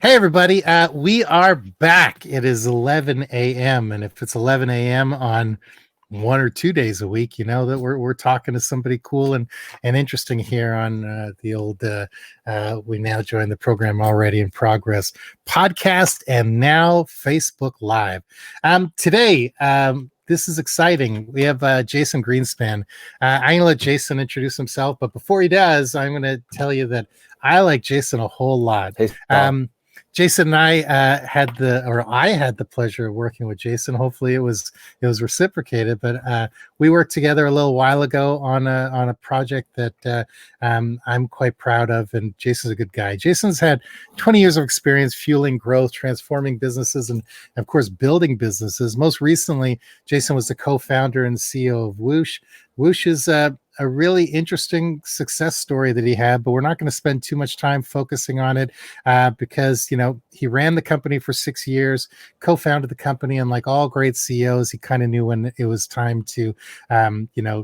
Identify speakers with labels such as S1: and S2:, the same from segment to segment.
S1: Hey, everybody. We are back. It is 11 a.m. And if it's 11 a.m. on 1 or 2 days a week, you know that we're talking to somebody cool and interesting here on the old we now join the program already in progress podcast and now Facebook Live. Today, this is exciting. We have Jason Greenspan. I'm going to let Jason introduce himself, but before he does, I'm going to tell you that I like Jason a whole lot.
S2: Hey,
S1: Jason and I I had the pleasure of working with Jason. Hopefully it was reciprocated, but we worked together a little while ago on a project that I'm quite proud of. And Jason's a good guy. Jason's had 20 years of experience fueling growth, transforming businesses, and of course, building businesses. Most recently, Jason was the co-founder and CEO of WHOOSH. WHOOSH is a really interesting success story that he had, but we're not going to spend too much time focusing on it because, he ran the company for 6 years, co-founded the company, and like all great CEOs, he kind of knew when it was time to,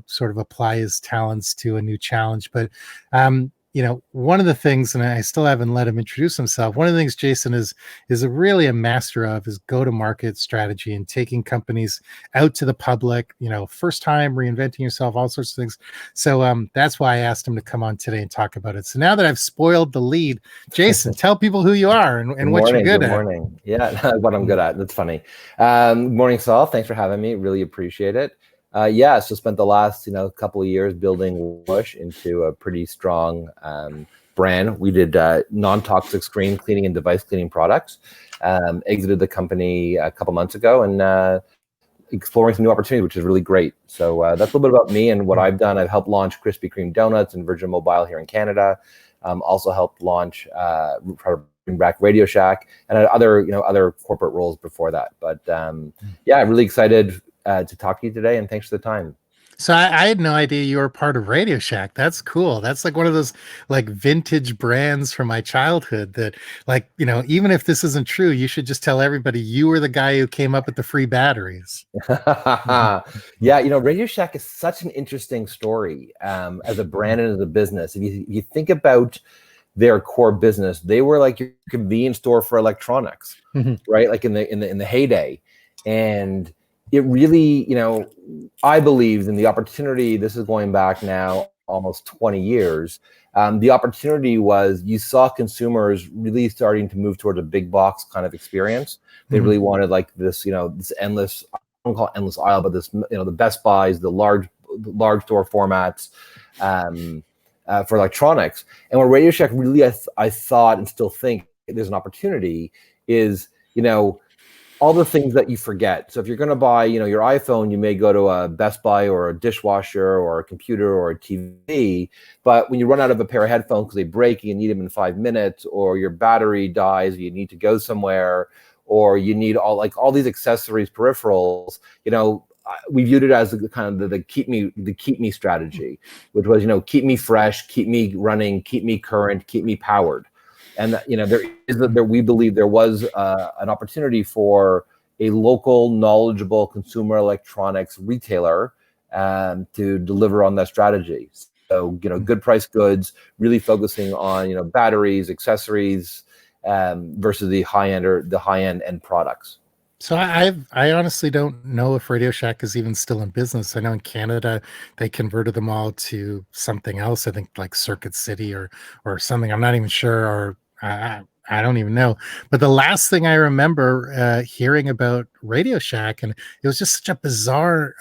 S1: sort of apply his talents to a new challenge. But one of the things, and I still haven't let him introduce himself, one of the things Jason is really a master of is go-to-market strategy and taking companies out to the public, first time reinventing yourself, all sorts of things. So that's why I asked him to come on today and talk about it. So now that I've spoiled the lead, Jason, tell people who you are and what you're good at.
S2: Good morning. Yeah, what I'm good at. That's funny. Morning, Saul. Thanks for having me. Really appreciate it. So spent the last couple of years building WHOOSH into a pretty strong brand. We did non-toxic screen cleaning and device cleaning products. Exited the company a couple months ago and exploring some new opportunities, which is really great. So that's a little bit about me and what I've done. I've helped launch Krispy Kreme donuts and Virgin Mobile here in Canada. Also helped launch bring back Radio Shack and other corporate roles before that. But really excited to talk to you today, and thanks for the time.
S1: So I had no idea you were part of Radio Shack. That's cool. That's like one of those like vintage brands from my childhood that even if this isn't true, you should just tell everybody you were the guy who came up with the free batteries.
S2: Radio Shack is such an interesting story as a brand and as a business. If you think about their core business, they were like your convenience store for electronics, right? Like in the heyday. And it really, I believed in the opportunity. This is going back now almost 20 years. The opportunity was you saw consumers really starting to move towards a big box kind of experience. They really wanted like this, this endless, I don't call it endless aisle, but this, the Best Buys, the large store formats for electronics. And what Radio Shack really, I thought and still think there's an opportunity is, all the things that you forget. So if you're going to buy, your iPhone, you may go to a Best Buy or a dishwasher or a computer or a TV. But when you run out of a pair of headphones because they break, you need them in 5 minutes, or your battery dies, you need to go somewhere, or you need all these accessories, peripherals. We viewed it as the keep me strategy, which was keep me fresh, keep me running, keep me current, keep me powered. And we believe there was an opportunity for a local, knowledgeable consumer electronics retailer to deliver on that strategy. So good price goods, really focusing on batteries, accessories versus the high end products.
S1: So I honestly don't know if Radio Shack is even still in business. I know in Canada they converted them all to something else. I think like Circuit City or something. I'm not even sure, or I don't even know. But the last thing I remember hearing about Radio Shack, and it was just such a bizarre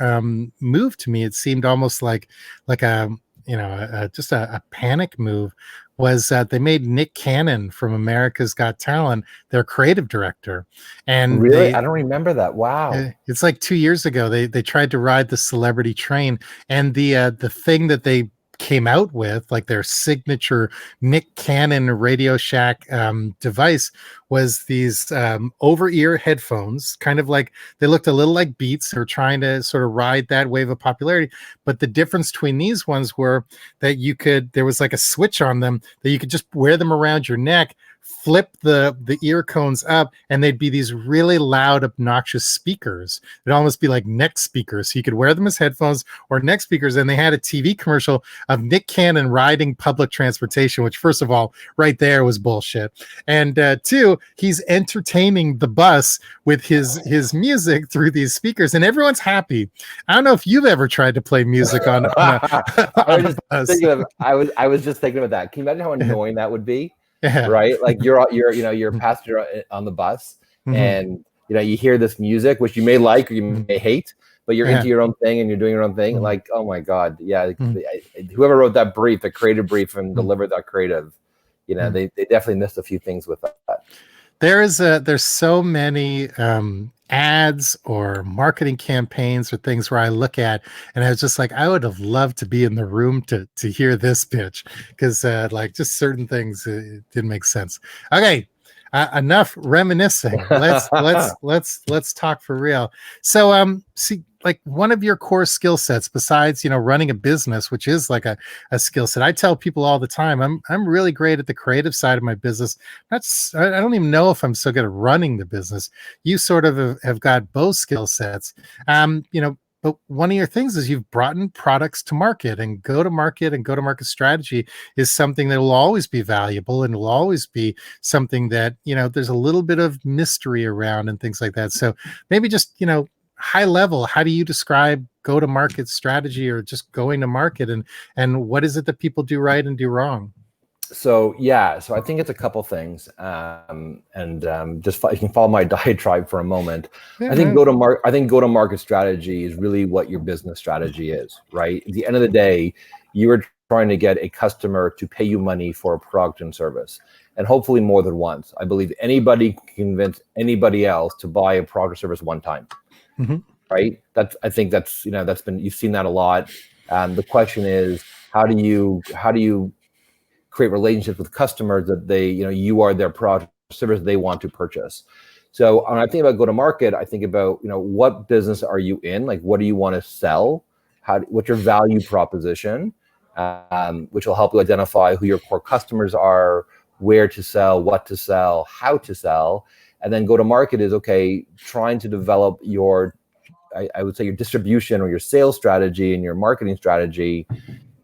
S1: move to me. It seemed almost like just a panic move. Was that they made Nick Cannon from America's Got Talent their creative director. And
S2: really, I don't remember that. Wow.
S1: It's like 2 years ago. They tried to ride the celebrity train, and the thing that they came out with, like their signature Nick Cannon Radio Shack device, was these over-ear headphones, kind of like they looked a little like Beats. They were trying to sort of ride that wave of popularity. But the difference between these ones were that there was like a switch on them that you could just wear them around your neck flip the ear cones up, and they'd be these really loud, obnoxious speakers. It'd almost be like neck speakers. So you could wear them as headphones or neck speakers. And they had a TV commercial of Nick Cannon riding public transportation, which, first of all, right there was bullshit. And two, he's entertaining the bus with his music through these speakers, and everyone's happy. I don't know if you've ever tried to play music on a bus.
S2: I was just thinking about that. Can you imagine how annoying that would be?
S1: Yeah.
S2: Right? Like you're a passenger on the bus, and you hear this music, which you may like or you may hate, but you're into your own thing and you're doing your own thing. Like, oh my God. Yeah. Whoever wrote that brief, the creative brief, and delivered that creative, they definitely missed a few things with that.
S1: There's so many ads or marketing campaigns or things where I look at and I was just like, I would have loved to be in the room to hear this pitch, because like just certain things it didn't make sense. Okay, enough reminiscing. Let's talk for real. So see, like one of your core skill sets besides running a business, which is like a skill set. I tell people all the time, I'm really great at the creative side of my business. I don't even know if I'm so good at running the business. You sort of have got both skill sets. But one of your things is you've brought in products to market, and go to market strategy is something that will always be valuable, and will always be something that, there's a little bit of mystery around and things like that. So maybe just, high level, how do you describe go to market strategy, or just going to market, and what is it that people do right and do wrong?
S2: So I think it's a couple things, just you can follow my diatribe for a moment. I think go to market strategy is really what your business strategy is, right? At the end of the day, you are trying to get a customer to pay you money for a product and service, and hopefully more than once. I believe anybody can convince anybody else to buy a product or service one time. Right? I think that's been, you've seen that a lot. The question is, how do you create relationships with customers that they, you are their product or service they want to purchase. So when I think about go to market, I think about, what business are you in? Like, what do you want to sell? What's your value proposition? Which will help you identify who your core customers are, where to sell, what to sell, how to sell. And then go to market is, trying to develop I would say your distribution or your sales strategy and your marketing strategy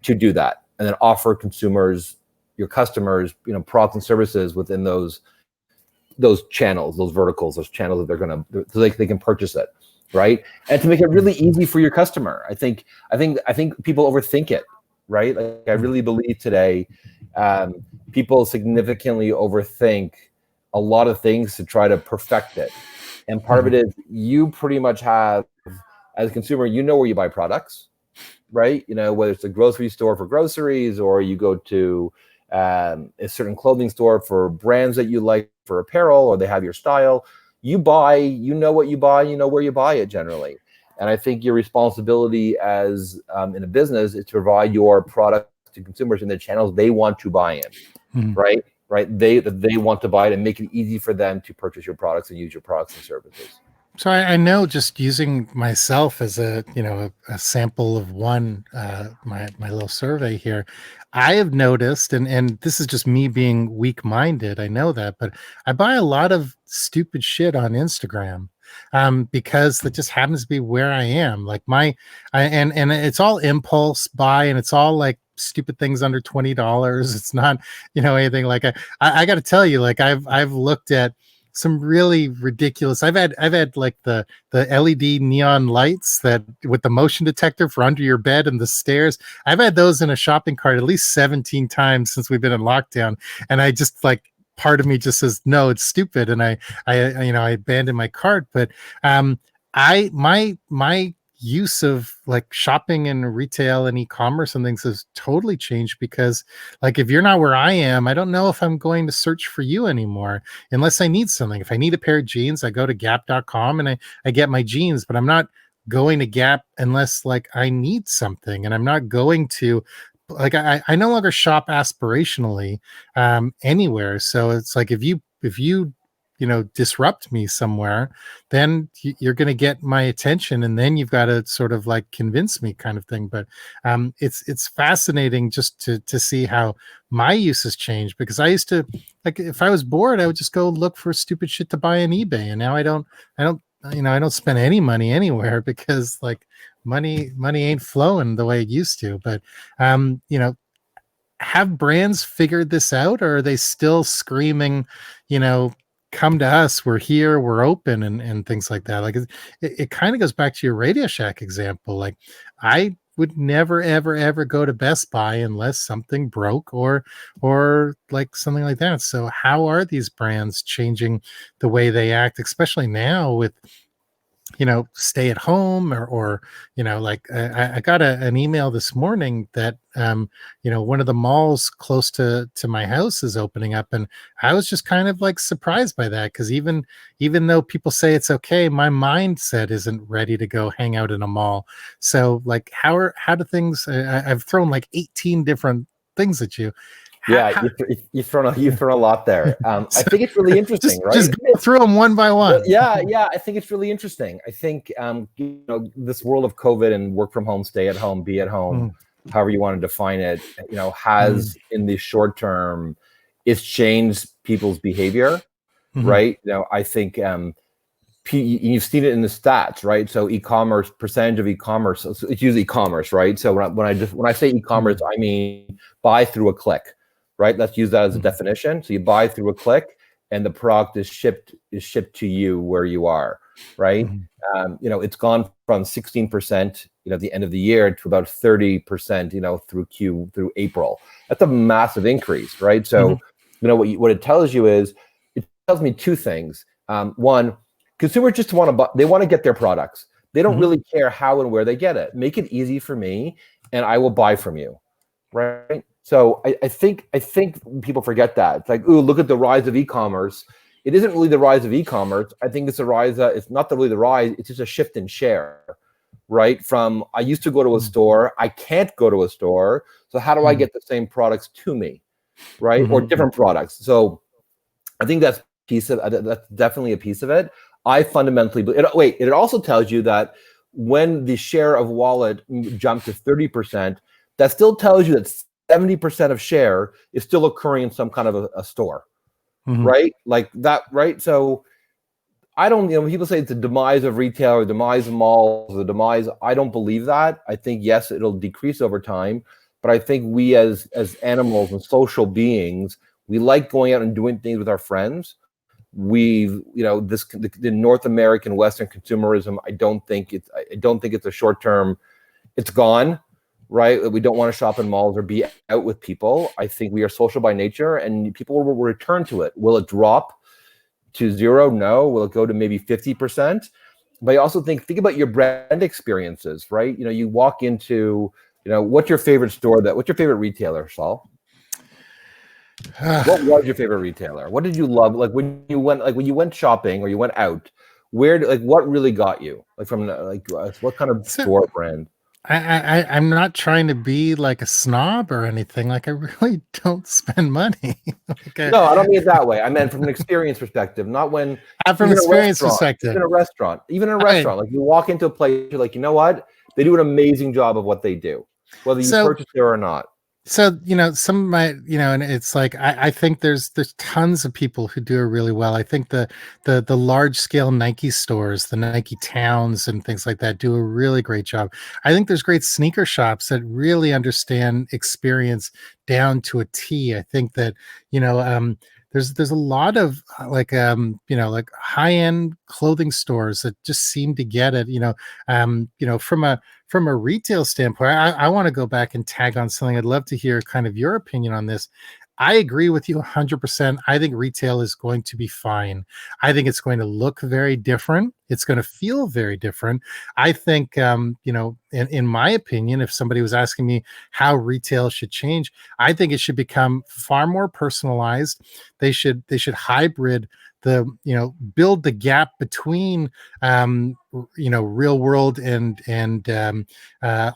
S2: to do that. And then offer consumers, your customers, products and services within those channels, those verticals, those channels that so they can purchase it, right? And to make it really easy for your customer. I think people overthink it, right? Like, I really believe today, people significantly overthink a lot of things to try to perfect it. And part of it is, you pretty much have, as a consumer, where you buy products, right? Whether it's a grocery store for groceries, or you go to a certain clothing store for brands that you like for apparel, or they have your style. You buy, what you buy, where you buy it generally. And I think your responsibility as in a business is to provide your product to consumers in the channels they want to buy in, right? They want to buy it, and make it easy for them to purchase your products and use your products and services.
S1: So I know, just using myself as a sample of one, my little survey here, I have noticed, and this is just me being weak-minded, I know that, but I buy a lot of stupid shit on Instagram, because that just happens to be where I am. Like and it's all impulse buy, and it's all like stupid things under $20. It's not anything like I got to tell you, like I've looked at some really ridiculous. I've had like the LED neon lights that with the motion detector for under your bed and the stairs. I've had those in a shopping cart at least 17 times since we've been in lockdown, and I just like, part of me just says no, it's stupid, and I abandoned my cart. But my use of like shopping and retail and e-commerce and things has totally changed, because like, if you're not where I am, I don't know if I'm going to search for you anymore unless I need something. If I need a pair of jeans, I go to gap.com and I get my jeans, but I'm not going to Gap unless like I need something. And I'm not going to, like, I no longer shop aspirationally anywhere. So it's like, if you disrupt me somewhere, then you're going to get my attention, and then you've got to sort of like convince me, kind of thing. But it's fascinating just to see how my use has changed, because I used to, like, if I was bored, I would just go look for stupid shit to buy on eBay, and now I don't I don't spend any money anywhere, because like money ain't flowing the way it used to. But have brands figured this out, or are they still screaming, come to us, we're here, we're open, and things like that? Like it kind of goes back to your Radio Shack example. Like, I would never ever go to Best Buy unless something broke, or like something like that. So how are these brands changing the way they act, especially now with stay at home, or like I got an email this morning that one of the malls close to my house is opening up, and I was just kind of like surprised by that, because even though people say it's okay, my mindset isn't ready to go hang out in a mall. So like how do things, I've thrown like 18 different things at you.
S2: You've thrown a lot there. I think it's really interesting, right?
S1: Just go through them one by one.
S2: Yeah. I think it's really interesting. I think this world of COVID and work from home, stay at home, be at home, however you want to define it, has in the short term, it's changed people's behavior, right? I think you've seen it in the stats, right? So e-commerce, percentage of e-commerce, it's usually e-commerce, right? So when I say e-commerce, I mean buy through a click. Right, let's use that as a definition. So you buy through a click, and the product is shipped to you where you are. Right, it's gone from 16%, at the end of the year, to about 30%, through April. That's a massive increase, right? So, what it tells you is, it tells me two things. One, consumers just want to buy; they want to get their products. They don't really care how and where they get it. Make it easy for me, and I will buy from you. Right. So I think people forget that. It's like, ooh, look at the rise of e-commerce. It isn't really the rise of e-commerce. I think it's a rise. It's not really the rise. It's just a shift in share, right? From I used to go to a store, I can't go to a store. So how do I get the same products to me, right? Or different products. So I think that's definitely a piece of it. I fundamentally believe. It also tells you that when the share of wallet jumped to 30%, that still tells you that 70% of share is still occurring in some kind of a store, right? Like that, right? So I don't, people say it's the demise of retail, or demise of malls, the demise. I don't believe that. I think, yes, it'll decrease over time, but I think we as animals and social beings, we like going out and doing things with our friends. The North American Western consumerism, I don't think it's a short term. It's gone. Right, we don't want to shop in malls or be out with people. I think we are social by nature, and people will return to it. Will it drop to zero? No. Will it go to maybe 50%? But I also think about your brand experiences, right? You walk into, what's your favorite store? What's your favorite retailer, Saul? What was your favorite retailer? What did you love? Like when you went shopping or you went out, what really got you? Like from what kind of store brand?
S1: I'm not trying to be like a snob or anything. Like, I really don't spend money.
S2: No, I don't mean it that way. I meant from an experience perspective, not when
S1: from an experience perspective.
S2: Even in a restaurant, like you walk into a place, you're like, you know what? They do an amazing job of what they do, whether you purchase there or not.
S1: So, some of my, and it's like, I think there's tons of people who do it really well. I think the large scale Nike stores, the Nike towns and things like that, do a really great job. I think there's great sneaker shops that really understand experience down to a T. I think that, there's a lot of like high end clothing stores that just seem to get it. From a retail standpoint, I want to go back and tag on something. I'd love to hear kind of your opinion on this. I agree with you 100%. I think retail is going to be fine. I think it's going to look very different. It's going to feel very different. I think, in my opinion, if somebody was asking me how retail should change, I think it should become far more personalized. They should hybrid build the gap between real world and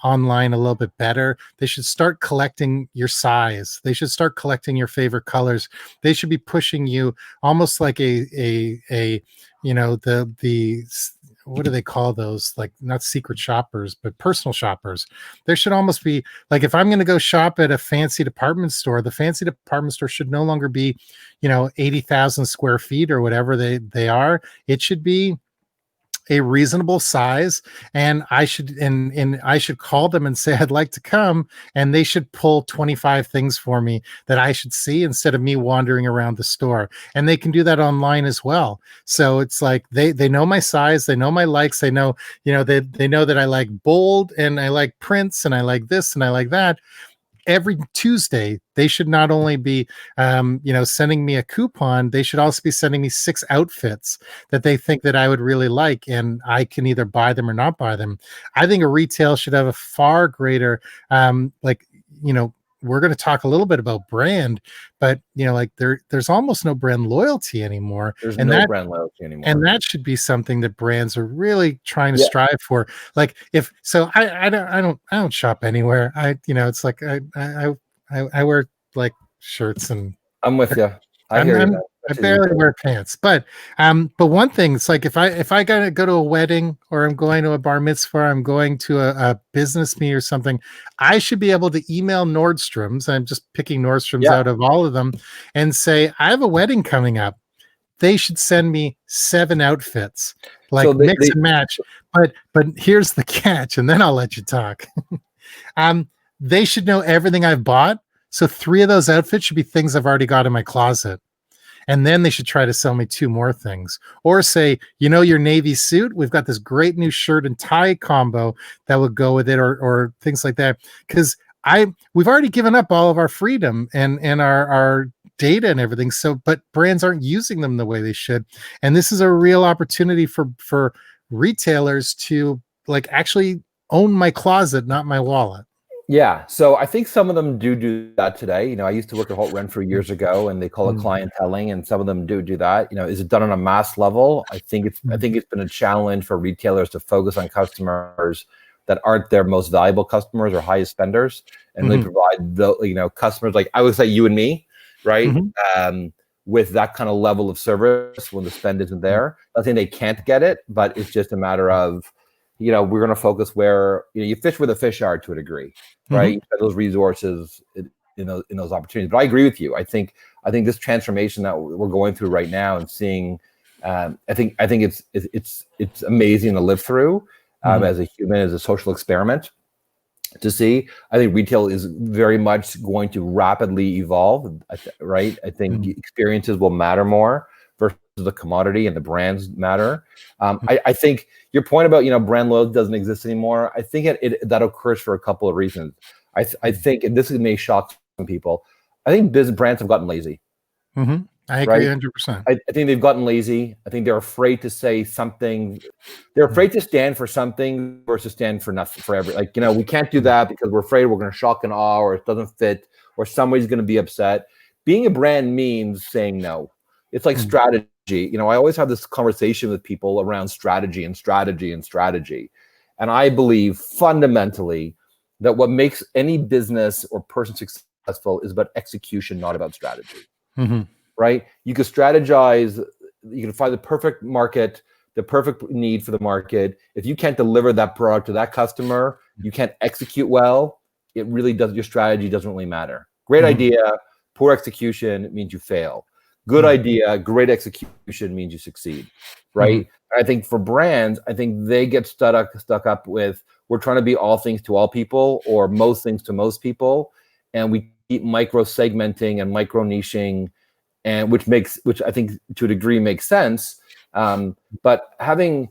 S1: online a little bit better. They should start collecting your size. They should start collecting your favorite colors. They should be pushing you almost like a the what do they call those? Like, not secret shoppers, but personal shoppers. There should almost be, like, if I'm going to go shop at a fancy department store, the fancy department store should no longer be 80,000 square feet or whatever they are. It should be a reasonable size, and I should call them and say I'd like to come, and they should pull 25 things for me that I should see instead of me wandering around the store. And they can do that online as well. So it's like they know my size, they know my likes, they know they know that I like bold and I like prints and I like this and I like that. Every Tuesday, they should not only be, sending me a coupon, they should also be sending me 6 outfits that they think that I would really like, and I can either buy them or not buy them. I think a retail should have a far greater, we're going to talk a little bit about brand, but there's almost no brand loyalty anymore.
S2: There's no brand loyalty anymore.
S1: And that should be something that brands are really trying to strive for. Like, if so, I don't shop anywhere. It's like I wear like shirts, and
S2: I'm with you. I hear you.
S1: I barely wear pants, but one thing, it's like if I gotta go to a wedding, or I'm going to a bar mitzvah, I'm going to a business meet or something, I should be able to email Nordstrom's. I'm just picking Nordstrom's out of all of them, and say, I have a wedding coming up. They should send me 7 outfits, like, mix and match. But here's the catch, and then I'll let you talk. They should know everything I've bought. So 3 of those outfits should be things I've already got in my closet. And then they should try to sell me 2 more things, or say, your navy suit, we've got this great new shirt and tie combo that would go with it, or things like that. Because we've already given up all of our freedom and our data and everything. So, but brands aren't using them the way they should. And this is a real opportunity for retailers to, like, actually own my closet, not my wallet.
S2: Yeah. So I think some of them do that today. I used to work at Holt Renfrew years ago, and they call it clienteling, and some of them do that. Is it done on a mass level? I think it's been a challenge for retailers to focus on customers that aren't their most valuable customers or highest spenders, and really provide the customers, like I would say you and me, right? With that kind of level of service when the spend isn't there. Not saying they can't get it, but it's just a matter of, we're going to focus where you fish where the fish are, to a degree, right? You spend those resources in those opportunities. But I agree with you. I think this transformation that we're going through right now and seeing, I think it's amazing to live through as a human, as a social experiment to see. I think retail is very much going to rapidly evolve, right? I think experiences will matter more versus the commodity, and the brands matter. I think your point about brand loyalty doesn't exist anymore, I think that occurs for a couple of reasons. I think, and this may shock some people, I think business brands have gotten lazy.
S1: I agree 100%.
S2: I think they've gotten lazy. I think they're afraid to say something. They're afraid to stand for something versus stand for nothing, for every, we can't do that because we're afraid we're going to shock and awe, or it doesn't fit, or somebody's going to be upset. Being a brand means saying no. It's like strategy. I always have this conversation with people around strategy and strategy and strategy. And I believe fundamentally that what makes any business or person successful is about execution, not about strategy. Right? You can strategize, you can find the perfect market, the perfect need for the market. If you can't deliver that product to that customer, you can't execute well, it really does, your strategy doesn't really matter. Great idea, poor execution means you fail. Good idea, great execution means you succeed, right? I think for brands, I think they get stuck up with, we're trying to be all things to all people, or most things to most people, and we keep micro segmenting and micro niching, and which I think to a degree makes sense. But having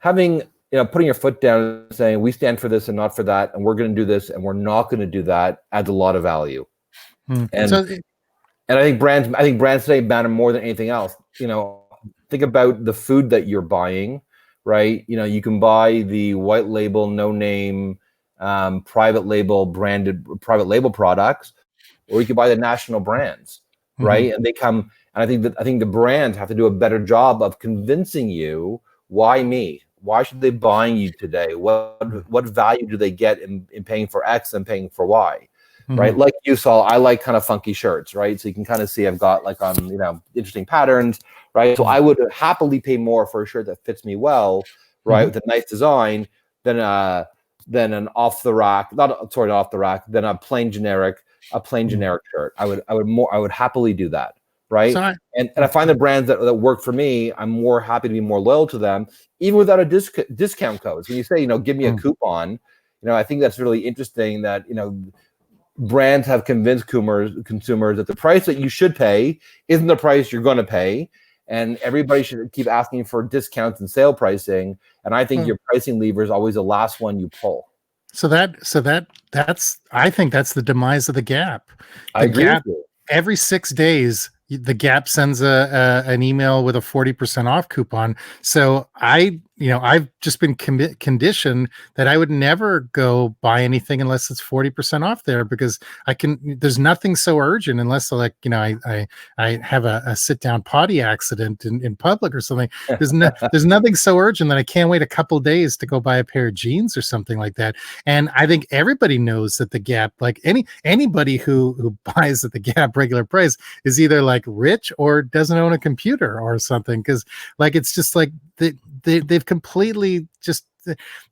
S2: putting your foot down and saying, we stand for this and not for that, and we're going to do this and we're not going to do that, adds a lot of value. And I think brands today matter more than anything else. Think about the food that you're buying right? You know, you can buy the white label, no name, private label products, or you can buy the national brands, right? And they come, and I think the brands have to do a better job of convincing you, why me? Why should they buying you today? What value do they get in paying for X and paying for Y? Right? Like you saw, I like kind of funky shirts, right? So you can kind of see I've got like you know, interesting patterns, right? So I would happily pay more for a shirt that fits me well, right? With a nice design than an off the rack, not off the rack, than a plain generic shirt. I would happily do that, right?
S1: So
S2: and I find the brands that work for me, I'm more happy to be more loyal to them, even without a discount codes. When you say, you know, give me a coupon, you know, I think that's really interesting that, you know, brands have convinced consumers that the price that you should pay isn't the price you're going to pay, and everybody should keep asking for discounts and sale pricing. And I think your pricing lever is always the last one you pull.
S1: So that's I think that's the demise of the Gap.
S2: I agree with you.
S1: Every 6 days, the Gap sends an email with a 40% off coupon. So I've just been conditioned that I would never go buy anything unless it's 40% off there, because there's nothing so urgent unless, like, you know, I have a sit down potty accident in public or something. There's nothing so urgent that I can't wait a couple days to go buy a pair of jeans or something like that. And I think everybody knows that the Gap, like anybody who buys at the Gap regular price, is either like rich or doesn't own a computer or something, because like it's just like they've completely just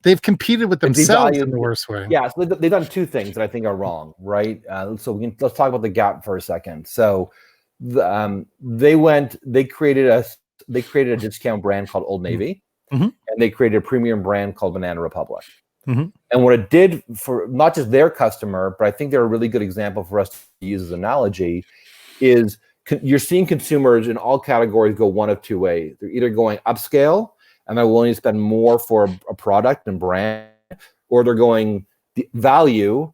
S1: they've competed with themselves in the worst way.
S2: Yeah, so they've done two things that I think are wrong, right? So let's talk about the Gap for a second. So they created a discount brand called Old Navy, and they created a premium brand called Banana Republic. And what it did for not just their customer, but I think they're a really good example for us to use as an analogy, is you're seeing consumers in all categories go one of two ways. They're either going upscale and they're willing to spend more for a product and brand, or they're going value,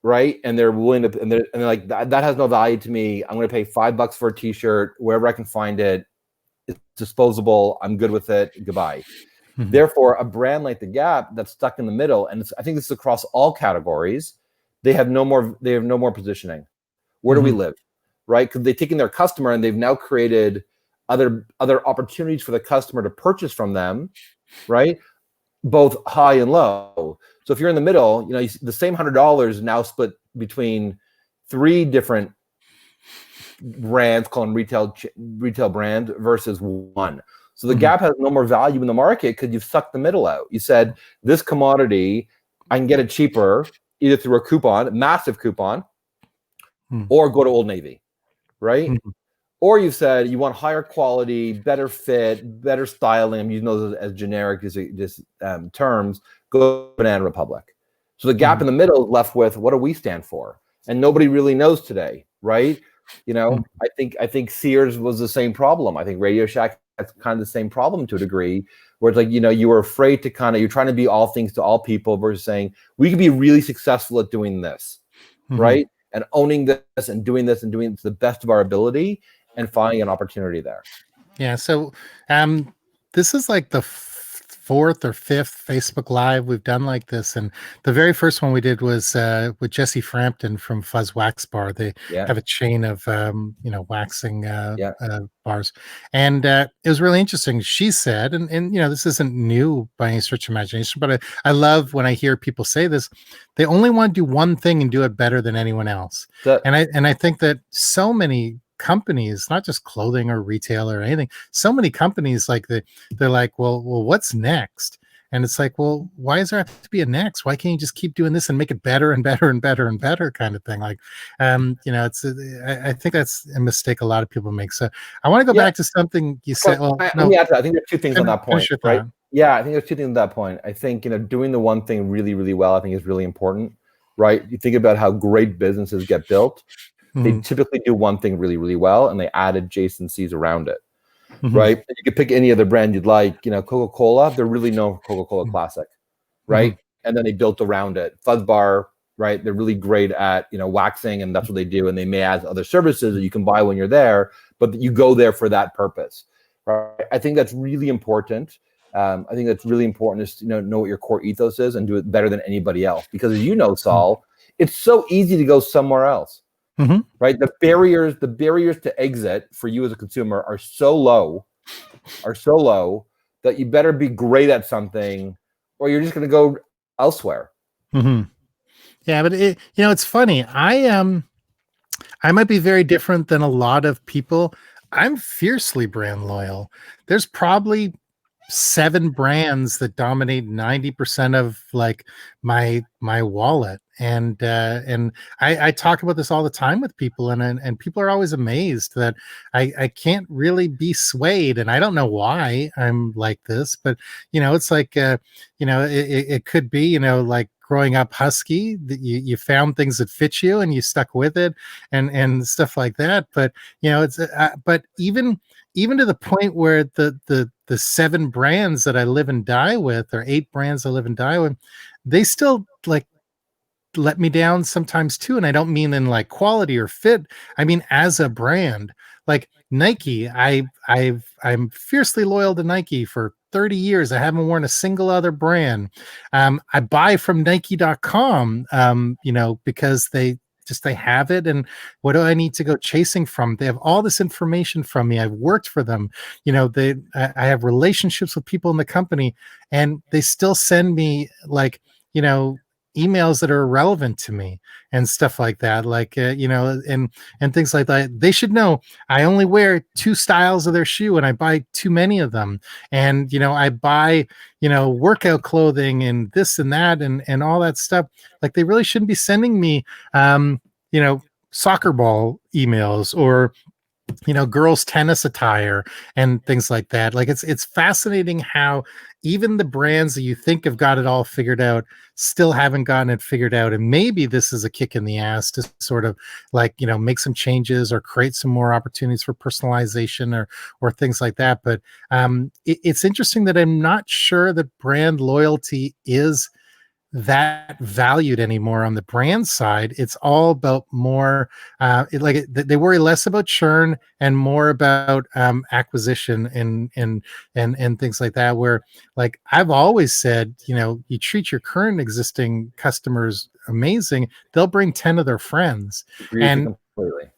S2: right? And they're willing to, and they're like, that has no value to me. I'm going to pay $5 for a t-shirt wherever I can find it. It's disposable. I'm good with it. Goodbye. Therefore, a brand like the Gap that's stuck in the middle, and I think this is across all categories, they have no more positioning. Where do we live? Right? Because they've taken their customer and they've now created other opportunities for the customer to purchase from them, right? Both high and low. So if you're in the middle, you know, the same $100 now split between 3 different brands, call them retail brand, versus 1. So the Gap has no more value in the market because you've sucked the middle out. You said, this commodity, I can get it cheaper either through a coupon, massive coupon, or go to Old Navy. Right? Or you said you want higher quality, better fit, better styling. I'm using those as generic terms. Go to Banana Republic. So the Gap in the middle is left with, what do we stand for? And nobody really knows today, right? You know, I think Sears was the same problem. I think Radio Shack has kind of the same problem to a degree, where it's like, you know, you were afraid to you're trying to be all things to all people versus saying, we can be really successful at doing this, right? And owning this and doing this and doing it to the best of our ability and finding an opportunity there.
S1: Yeah. So this is like the 4th or 5th Facebook Live we've done like this. And the very first one we did was with Jesse Frampton from Fuzz Wax Bar. They have a chain of, waxing bars. And it was really interesting. She said, and you know, this isn't new by any stretch of imagination, but I love when I hear people say this, they only want to do one thing and do it better than anyone else. And I think that so many companies, not just clothing or retail or anything, so many companies, like they're like, well, what's next? And it's like, well, why does there have to be a next? Why can't you just keep doing this and make it better and better and better and better, kind of thing? Like, you know, I think that's a mistake a lot of people make. So I want to go back to something you said. Well,
S2: I think there's 2 things on that point, right? Yeah, I think there's 2 things on that point. I think, you know, doing the one thing really, really well, I think is really important, right? You think about how great businesses get built. They typically do one thing really, really well, and they add adjacencies around it, right? And you could pick any other brand you'd like. You know, Coca-Cola, they're really known for Coca-Cola Classic, right? And then they built around it. Fuzz Bar, right? They're really great at, you know, waxing, and that's what they do. And they may add other services that you can buy when you're there, but you go there for that purpose, right? I think that's really important. I think that's really important, is to know what your core ethos is and do it better than anybody else. Because as you know, Saul, it's so easy to go somewhere else, right? The barriers to exit for you as a consumer are so low that you better be great at something, or you're just going to go elsewhere.
S1: Yeah, but it's funny. I might be very different than a lot of people. I'm fiercely brand loyal. There's probably 7 brands that dominate 90% of like my wallet. And I talk about this all the time with people, and people are always amazed that I can't really be swayed, and I don't know why I'm like this, but it's like it could be like growing up husky, that you found things that fit you and you stuck with it, and stuff like that. But it's but even to the point where the 7 brands that I live and die with, or 8 brands I live and die with, they still like let me down sometimes too. And I don't mean in like quality or fit. I mean, as a brand, like Nike, I'm fiercely loyal to Nike for 30 years. I haven't worn a single other brand. I buy from Nike.com, because they have it. And what do I need to go chasing from? They have all this information from me. I've worked for them. I have relationships with people in the company, and they still send me like, emails that are irrelevant to me and stuff like that, like and things like that. They should know I only wear 2 styles of their shoe, and I buy too many of them. And I buy workout clothing and this and that, and all that stuff. Like, they really shouldn't be sending me soccer ball emails, or girls tennis attire and things like that. Like, it's fascinating how even the brands that you think have got it all figured out still haven't gotten it figured out. And maybe this is a kick in the ass to sort of like make some changes or create some more opportunities for personalization or things like that. But it's interesting that I'm not sure that brand loyalty is that valued anymore on the brand side. It's all about more they worry less about churn and more about acquisition and things like that, where like I've always said, you treat your current existing customers amazing, they'll bring 10 of their friends.
S2: Agree with you completely.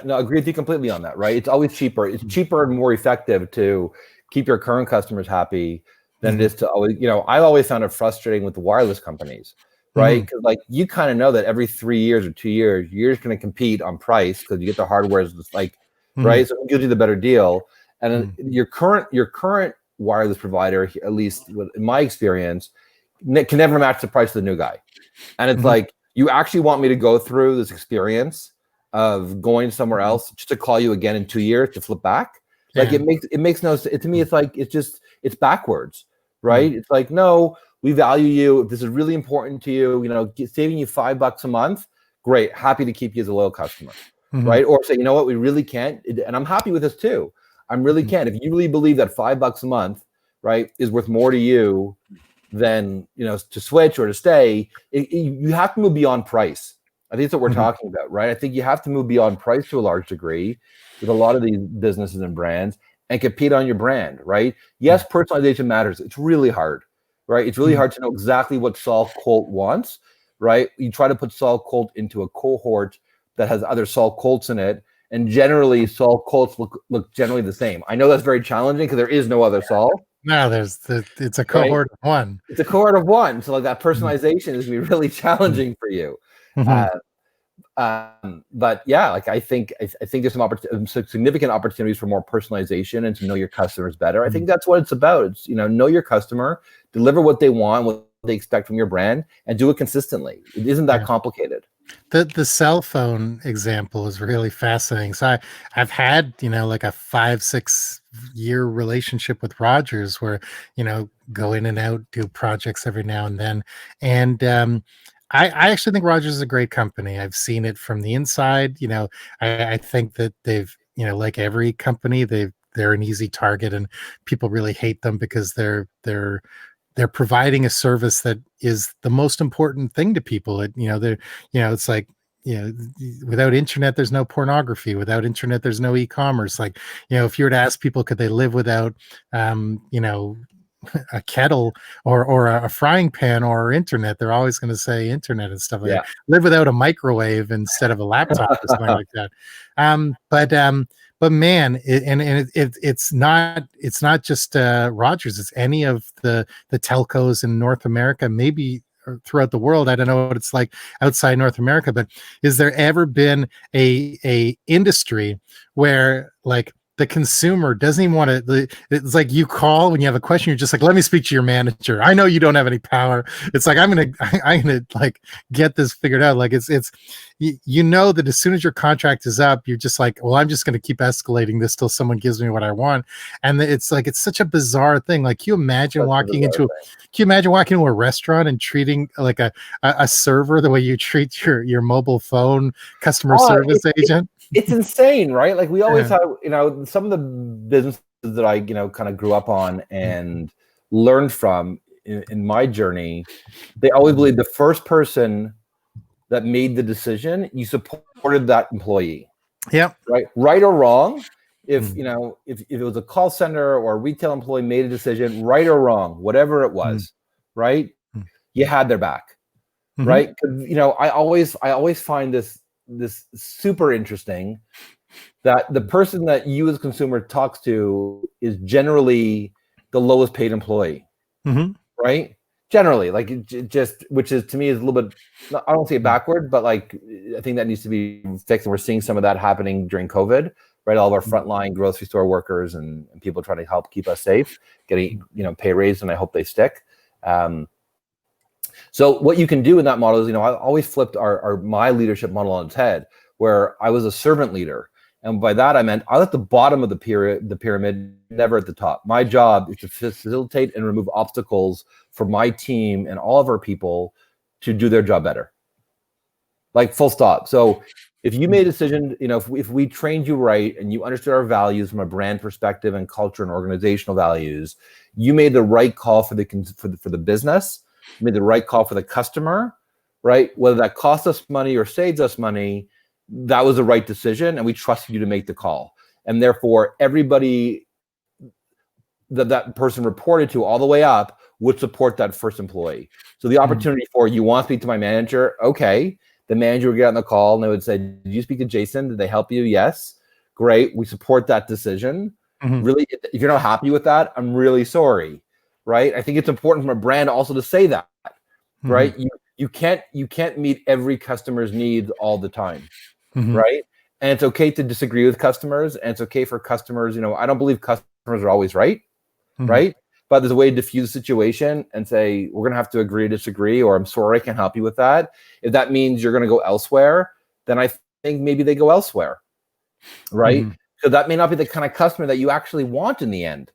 S2: No, agree with you completely on that, right? It's always cheaper. It's cheaper and more effective to keep your current customers happy than it is to always, I always found it frustrating with the wireless companies, right? Because like, you kind of know that every 3 years or 2 years, you're just going to compete on price because you get the hardware is like, right? So it gives you the better deal. And your current wireless provider, at least in my experience, can never match the price of the new guy. And it's like, you actually want me to go through this experience of going somewhere else just to call you again in 2 years to flip back? Like, it makes no sense to me. It's like, it's backwards, right? It's like, no, we value you. If this is really important to you, saving you $5 a month, great, happy to keep you as a loyal customer, right? Or say, you know what, we really can't, and I'm happy with this too. I'm really can't. If you really believe that $5 a month, right, is worth more to you than to switch or to stay, you have to move beyond price. I think that's what we're talking about, right? I think you have to move beyond price to a large degree with a lot of these businesses and brands, and compete on your brand, right? Yes, personalization matters. It's really hard, right? It's really hard to know exactly what Saul Colt wants, right? You try to put Saul Colt into a cohort that has other Saul Colts in it, and generally Saul Colts look generally the same. I know that's very challenging because there is no other Saul.
S1: No, it's a cohort of one.
S2: It's a cohort of one. So like, that personalization is going to be really challenging for you. But yeah, like I think there's some significant opportunities for more personalization and to know your customers better. I think that's what it's about. It's know your customer, deliver what they want, what they expect from your brand, and do it consistently. It isn't that complicated.
S1: The cell phone example is really fascinating. So I've had like a 5-6 year relationship with Rogers, where go in and out, do projects every now and then, and I actually think Rogers is a great company. I've seen it from the inside. I think that they've, like every company, they're an easy target, and people really hate them because they're providing a service that is the most important thing to people. It's like, without internet, there's no pornography. Without internet, there's no e-commerce. Like, if you were to ask people, could they live without, a kettle or a frying pan or internet, they're always going to say internet and stuff like that. Live without a microwave instead of a laptop or something like that. But man, it's not just Rogers. It's any of the telcos in North America, maybe throughout the world. I don't know what it's like outside North America, but is there ever been a industry where like the consumer doesn't even want to, it's like you call when you have a question, you're just like, let me speak to your manager. I know you don't have any power. It's like, I'm going to like get this figured out. Like it's, that as soon as your contract is up, you're just like, well, I'm just going to keep escalating this till someone gives me what I want. And it's like, it's such a bizarre thing. Like, can you imagine walking into a restaurant and treating like a server the way you treat your mobile phone customer service agent?
S2: It's insane, right? Like we always have, some of the businesses that I, kind of grew up on and learned from in my journey, they always believe the first person that made the decision, you supported that employee.
S1: Yeah.
S2: Right or wrong. If, if it was a call center or a retail employee made a decision, right or wrong, whatever it was, right? You had their back, right? 'Cause, I always find this super interesting that the person that you as a consumer talks to is generally the lowest paid employee, right? Generally, like which is to me is a little bit, I don't say backward, but like I think that needs to be fixed. And we're seeing some of that happening during COVID, right? All of our frontline grocery store workers and people trying to help keep us safe, getting pay raise, and I hope they stick. So what you can do in that model is, I always flipped my leadership model on its head, where I was a servant leader. And by that, I meant I was at the bottom of the pyramid, never at the top. My job is to facilitate and remove obstacles for my team and all of our people to do their job better. Like full stop. So if you made a decision, if we trained you right and you understood our values from a brand perspective and culture and organizational values, you made the right call for the business. You made the right call for the customer, right? Whether that costs us money or saves us money, that was the right decision, and we trusted you to make the call. And therefore, everybody that person reported to all the way up would support that first employee. So the opportunity for, you want to speak to my manager? Okay. The manager would get on the call and they would say, did you speak to Jason? Did they help you? Yes. Great. We support that decision. Really, if you're not happy with that, I'm really sorry. Right? I think it's important from a brand also to say that, right? You can't meet every customer's needs all the time, right? And it's okay to disagree with customers, and it's okay for customers. I don't believe customers are always right, right? But there's a way to diffuse the situation and say, we're gonna have to agree to disagree, or I'm sorry, I can't help you with that. If that means you're gonna go elsewhere, then I think maybe they go elsewhere, right? So that may not be the kind of customer that you actually want in the end.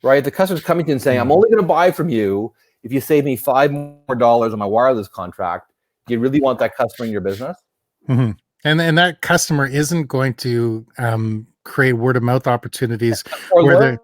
S2: Right, the customer's coming to you and saying, "I'm only going to buy from you if you save me $5 more on my wireless contract." Do you really want that customer in your business?
S1: And that customer isn't going to create word of mouth opportunities where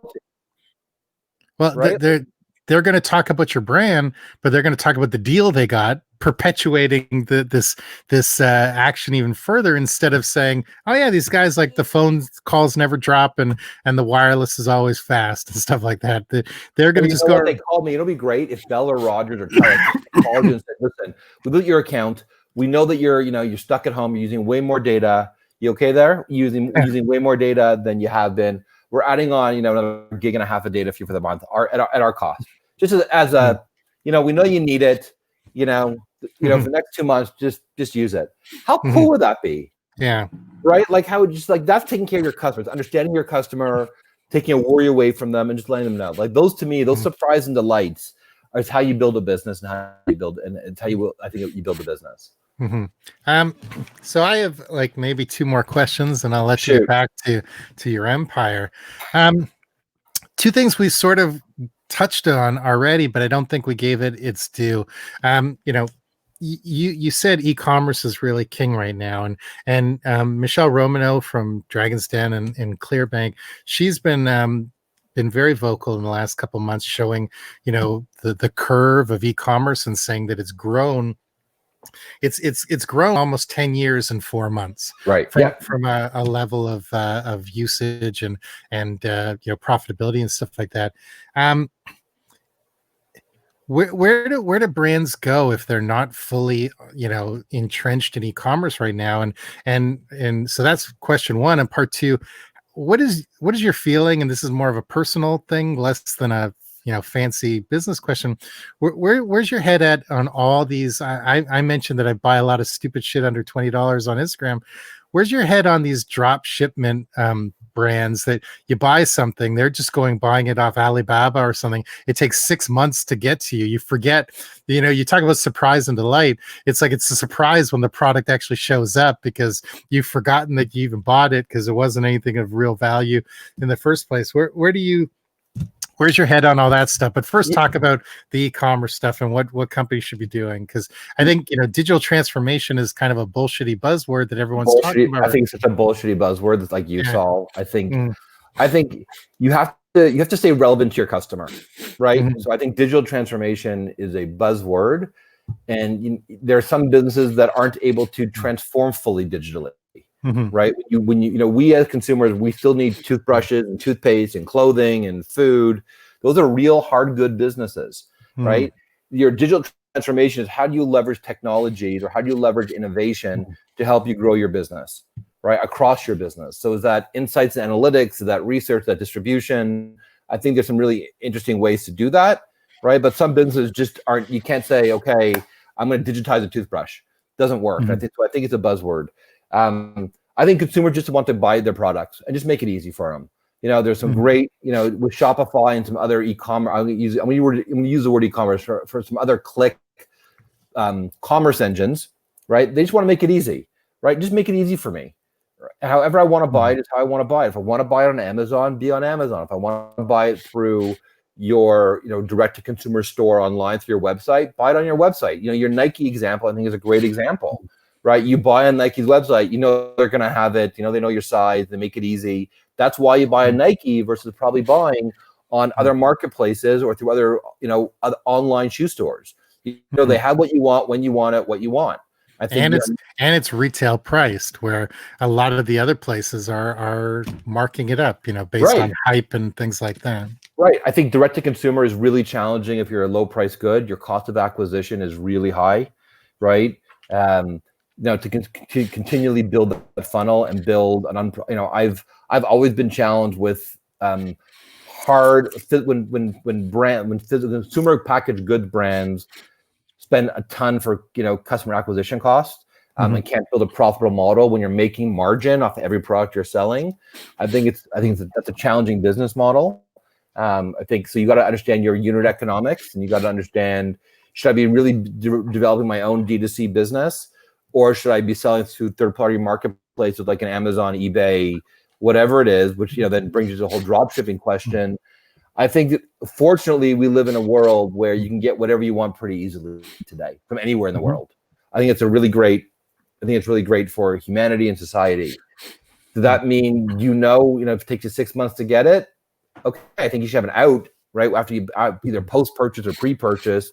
S1: they're going to talk about your brand, but they're going to talk about the deal they got, perpetuating this action even further, instead of saying, oh yeah, these guys, like, the phone calls never drop and the wireless is always fast and stuff like that. They're going to just go.
S2: They called me. It'll be great if Bell or Rogers or Telus called you and said, listen, we looked at your account. We know that you're stuck at home. You're using way more data. You okay there? Using way more data than you have been. We're adding on, another 1.5 gig of data for you for the month, at our cost. Just as a, we know you need it. For the next 2 months, just use it. How cool would that be?
S1: Yeah.
S2: Right? Like, how would you that's taking care of your customers, understanding your customer, taking a worry away from them, and just letting them know. Like, those, to me, those surprise and delights is how you build a business, and how you build, and it's how I think you build a business.
S1: So I have like maybe 2 more questions, and I'll let you get back to your empire. 2 things we sort of touched on already, but I don't think we gave it its due. You said e-commerce is really king right now, and Michelle Romano from Dragon's Den and Clearbank, she's been very vocal in the last couple of months, showing the curve of e-commerce and saying that it's grown it's grown almost 10 years in 4 months
S2: Right.
S1: from a level of usage and profitability and stuff like that. Where do brands go if they're not fully entrenched in e-commerce right now? And so that's question one. And part two, what is your feeling? And this is more of a personal thing, less than a fancy business question. Where's your head at on all these? I mentioned that I buy a lot of stupid shit under $20 on Instagram. Where's your head on these drop shipment brands that you buy something, they're just buying it off Alibaba or something. It takes 6 months to get to you. You forget, you talk about surprise and delight. It's like it's a surprise when the product actually shows up because you've forgotten that you even bought it because it wasn't anything of real value in the first place. Where's your head on all that stuff? But first, talk about the e-commerce stuff and what companies should be doing. Because I think digital transformation is kind of a bullshitty buzzword that everyone's talking about.
S2: I think it's such a bullshitty buzzword. That's like Saul. I think you have to stay relevant to your customer, right? So I think digital transformation is a buzzword, and there are some businesses that aren't able to transform fully digitally. Right? When you we as consumers, we still need toothbrushes and toothpaste and clothing and food. Those are real hard good businesses, right? Your digital transformation is how do you leverage technologies or how do you leverage innovation to help you grow your business, right? Across your business. So is that insights and analytics, is that research, that distribution? I think there's some really interesting ways to do that, right? But some businesses just aren't. You can't say, okay, I'm going to digitize a toothbrush. Doesn't work. I think it's a buzzword. I think consumers just want to buy their products and just make it easy for them. There's some great, with Shopify and some other e-commerce. I'm going to use the word e-commerce for some other click commerce engines, right? They just want to make it easy, right? Just make it easy for me. However I want to buy it is how I want to buy it. If I want to buy it on Amazon, be on Amazon. If I want to buy it through your direct-to-consumer store online through your website, buy it on your website. Your Nike example, I think, is a great example. Right, you buy on Nike's website, they're going to have it. They know your size. They make it easy. That's why you buy a Nike versus probably buying on other marketplaces or through other online shoe stores. They have what you want when you want it, what you want. I think,
S1: and it's retail priced, where a lot of the other places are marking it up, based on hype and things like that.
S2: Right. I think direct to consumer is really challenging. If you're a low price good, your cost of acquisition is really high, right? To continually build the funnel and build I've always been challenged with hard when consumer packaged goods brands spend a ton for customer acquisition costs and can't build a profitable model when you're making margin off every product you're selling. I think that's a challenging business model. I think so. You got to understand your unit economics, and you got to understand, should I be really developing my own D2C business? Or should I be selling through third-party marketplaces like an Amazon, eBay, whatever it is, which then brings you to the whole drop shipping question. I think that fortunately we live in a world where you can get whatever you want pretty easily today from anywhere in the world. I think it's really great for humanity and society. Does that mean if it takes you 6 months to get it? Okay, I think you should have an out right after you either post-purchase or pre-purchase.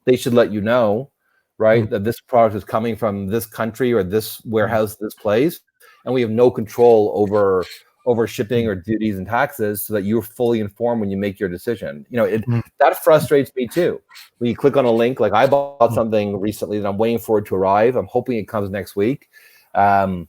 S2: They should let you know. Right, that this product is coming from this country or this warehouse, this place, and we have no control over shipping or duties and taxes, so that you're fully informed when you make your decision. That frustrates me too. When you click on a link, like I bought something recently that I'm waiting for it to arrive. I'm hoping it comes next week. We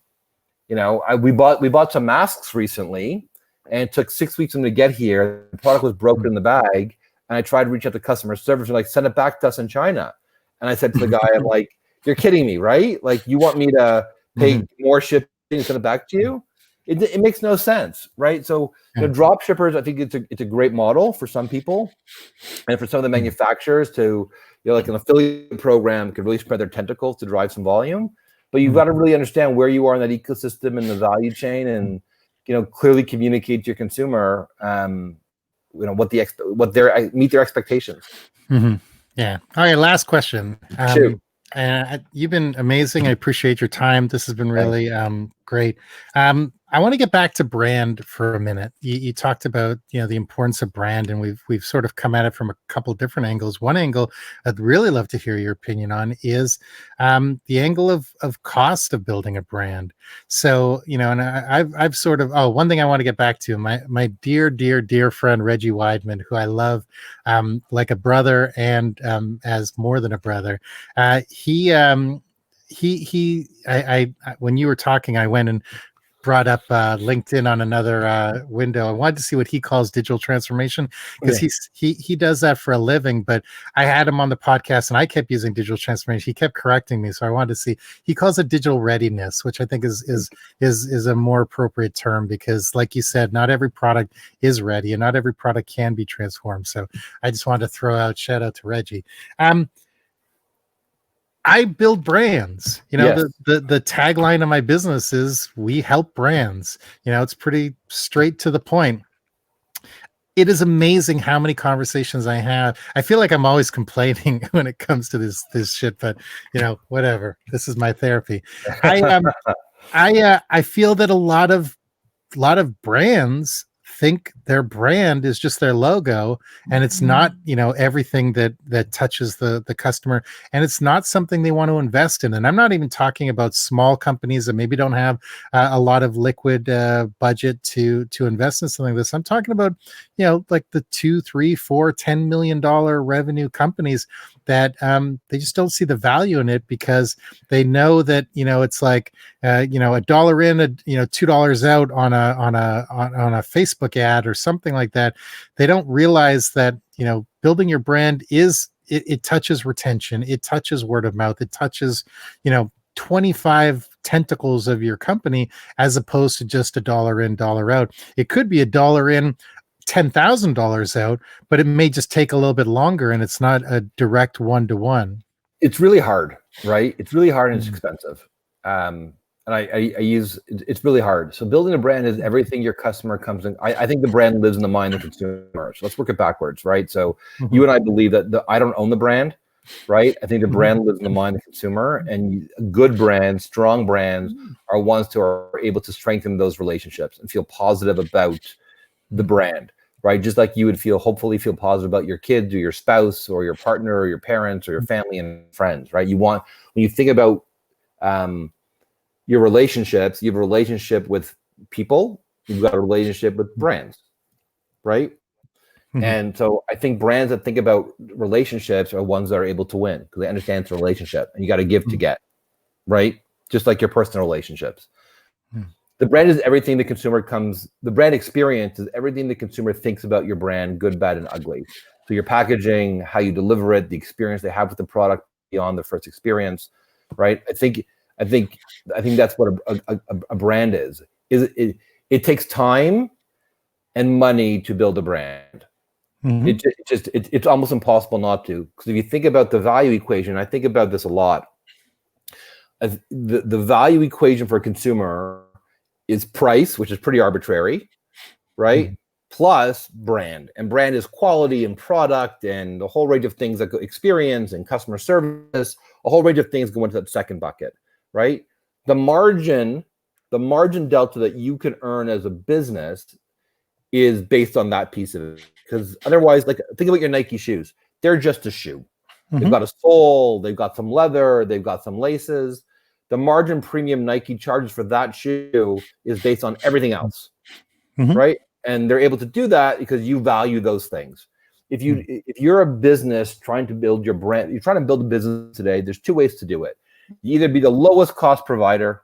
S2: bought some masks recently, and it took 6 weeks for them to get here. The product was broken in the bag, and I tried to reach out to customer service and like send it back to us in China. And I said to the guy, I'm like, you're kidding me, right? Like, you want me to pay more shipping and send it back to you? It makes no sense, right? So drop shippers, I think it's a great model for some people, and for some of the manufacturers to, like an affiliate program could really spread their tentacles to drive some volume. But you've got to really understand where you are in that ecosystem and the value chain, and clearly communicate to your consumer, what meet their expectations.
S1: Yeah. All right. Last question. You've been amazing. I appreciate your time. This has been really great. I want to get back to brand for a minute. You talked about, the importance of brand, and we've sort of come at it from a couple different angles. One angle I'd really love to hear your opinion on is the angle of cost of building a brand. So, and I've sort of one thing I want to get back to, my dear friend Reggie Weidman, who I love like a brother and as more than a brother. I when you were talking, I went and brought up LinkedIn on another window. I wanted to see what he calls digital transformation, because he does that for a living. But I had him on the podcast, and I kept using digital transformation. He kept correcting me, so I wanted to see. He calls it digital readiness, which I think is a more appropriate term, because, like you said, not every product is ready, and not every product can be transformed. So I just wanted to shout out to Reggie. I build brands.
S2: Yes.
S1: The tagline of my business is "We help brands." It's pretty straight to the point. It is amazing how many conversations I have. I feel like I'm always complaining when it comes to this shit, but whatever. This is my therapy. I feel that a lot of brands think their brand is just their logo, and it's not everything that touches the customer, and it's not something they want to invest in. And I'm not even talking about small companies that maybe don't have a lot of liquid budget to invest in something like this. I'm talking about like the $2, $3, $4, $10 million revenue companies that they just don't see the value in it, because they know that it's like $1 in, $2 out on a Facebook ad or something like that. They don't realize that building your brand it touches retention, it touches word of mouth, it touches 25 tentacles of your company, as opposed to just $1 in, $1 out. It could be $1 in, $10,000 out, but it may just take a little bit longer, and it's not a direct one-to-one.
S2: It's really hard, right? It's really hard, and it's expensive. And I use, it's really hard. So building a brand is everything your customer comes in. I think the brand lives in the mind of the consumer. So let's work it backwards, right? So you and I believe that I don't own the brand, right? I think the brand lives in the mind of the consumer, and good brands, strong brands are ones who are able to strengthen those relationships and feel positive about the brand, right? Just like you would hopefully feel positive about your kids or your spouse or your partner or your parents or your family and friends, right? When you think about your relationships, you have a relationship with people, you've got a relationship with brands, right? And so I think brands that think about relationships are ones that are able to win, because they understand it's a relationship, and you got to give to get, right? Just like your personal relationships. The brand is everything the brand experience is everything the consumer thinks about your brand, good, bad, and ugly. So your packaging, how you deliver it, the experience they have with the product beyond the first experience, right? I think that's what a brand is. It takes time and money to build a brand. It's almost impossible not to, because if you think about the value equation, I think about this a lot. The value equation for a consumer is price, which is pretty arbitrary, right? Plus brand, and brand is quality and product and the whole range of things, like experience and customer service. A whole range of things go into that second bucket, right? The margin delta that you can earn as a business is based on that piece of it. Because otherwise, like, think about your Nike shoes. They're just a shoe. They've got a sole, they've got some leather, they've got some laces. The margin premium Nike charges for that shoe is based on everything else, right? And they're able to do that because you value those things. If you're a business trying to build your brand, you're trying to build a business today, there's two ways to do it. You either be the lowest cost provider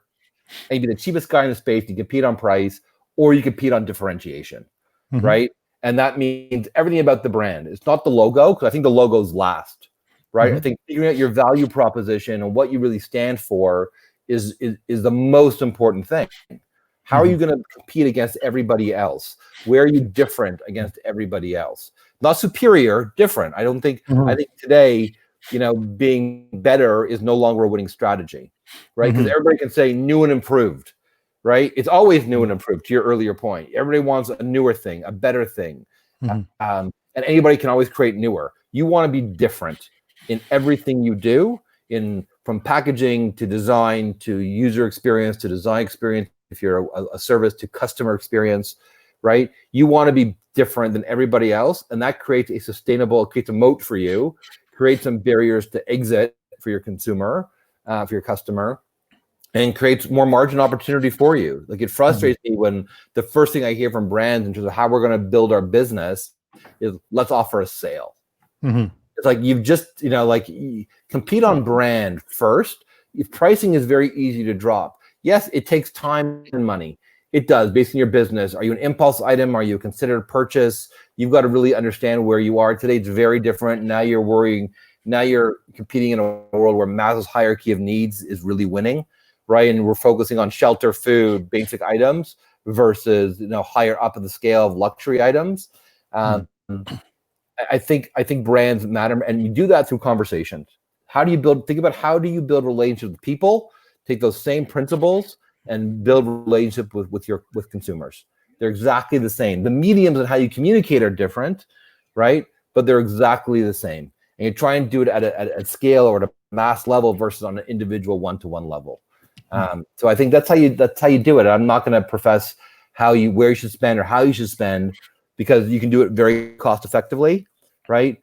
S2: and be the cheapest guy in the space, you compete on price, or you compete on differentiation, right? And that means everything about the brand. It's not the logo, because I think the logo's last, right? I think figuring out your value proposition and what you really stand for is the most important thing. How are you going to compete against everybody else? Where are you different against everybody else? Not superior, different. I think today, being better is no longer a winning strategy, right? Because everybody can say new and improved, right? It's always new and improved, to your earlier point. Everybody wants a newer thing, a better thing. And anybody can always create newer. You want to be different in everything you do, from packaging to design to user experience to design experience if you're a service to customer experience, right? You want to be different than everybody else, and that creates a sustainable, creates a moat for you, creates some barriers to exit for your consumer, for your customer, and creates more margin opportunity for you. Like, it frustrates me when the first thing I hear from brands in terms of how we're going to build our business is, let's offer a sale. It's like, you've just, like, compete on brand first. If pricing is very easy to drop. Yes, it takes time and money. It does, based on your business. Are you an impulse item? Are you a considered purchase? You've got to really understand where you are. Today, it's very different. Now you're worrying. Now you're competing in a world where Maslow's hierarchy of needs is really winning, right? And we're focusing on shelter, food, basic items versus, higher up in the scale of luxury items. I think brands matter, and you do that through conversations. Think about how do you build relationships with people, take those same principles and build relationship with consumers. They're exactly the same. The mediums and how you communicate are different, right? But they're exactly the same. And you try and do it at a scale or at a mass level versus on an individual one-to-one level. So I think that's how you do it. I'm not going to profess where you should spend or how you should spend, because you can do it very cost effectively, right?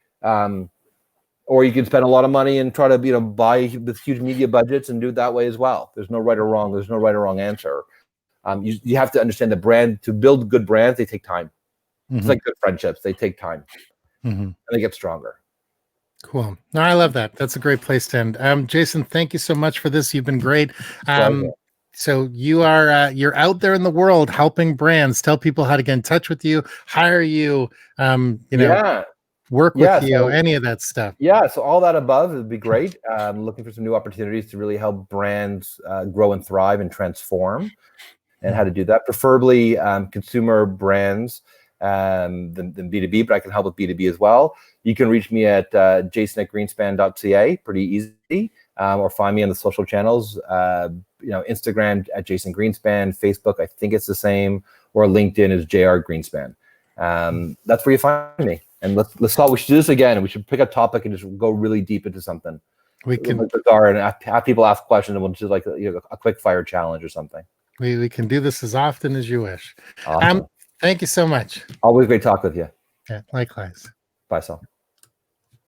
S2: Or you can spend a lot of money and try to buy with huge media budgets and do it that way as well. There's no right or wrong. There's no right or wrong answer. You have to understand to build good brands, they take time. It's like good friendships. They take time and they get stronger.
S1: Cool. No, I love that. That's a great place to end. Jason, thank you so much for this. You've been great. So you are you're out there in the world helping brands. Tell people how to get in touch with you, hire you, work with you, any of that stuff.
S2: Yeah, so all that above would be great. Looking for some new opportunities to really help brands grow and thrive and transform, and how to do that. Preferably consumer brands than B2B, but I can help with B2B as well. You can reach me at jason@greenspan.ca, pretty easy, or find me on the social channels. Instagram at Jason Greenspan, Facebook, I think it's the same, or LinkedIn is JR Greenspan. That's where you find me. And let's talk. We should do this again, and we should pick a topic and just go really deep into something.
S1: We can
S2: and have people ask questions, and we'll do like a quick fire challenge or something.
S1: We can do this as often as you wish.
S2: Awesome.
S1: Thank you so much.
S2: Always great talk with you.
S1: Yeah, likewise.
S2: Bye, Saul.